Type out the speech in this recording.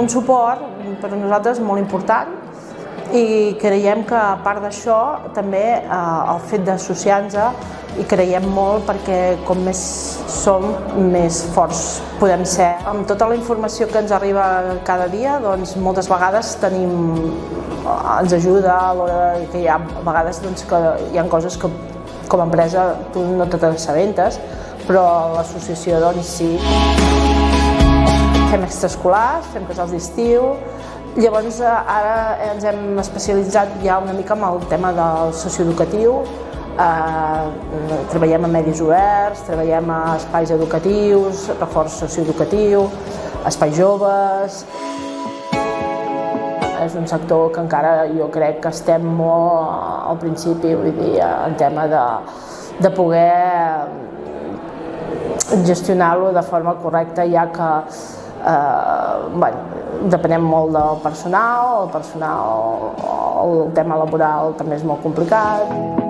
un suport per a nosaltres molt important i creiem que a part d'això també el fet d'associar-nos hi creiem molt perquè com més som, més forts podem ser. Amb tota la informació que ens arriba cada dia, doncs moltes vegades ens ajuda a l'hora que hi ha vegades que hi ha coses que com a empresa tu no te n'assabentes, però l'associació doncs sí. Fem extraescolars, fem casals d'estiu, llavors ara ens hem especialitzat ja una mica en el tema del socioeducatiu. Treballem a medis oberts, treballem a espais educatius, reforç socioeducatiu, espais joves. És un sector que encara jo crec que estem molt al principi, vull dir, en tema de poder gestionar-lo de forma correcta, ja que depenem molt del personal, el tema laboral també és molt complicat.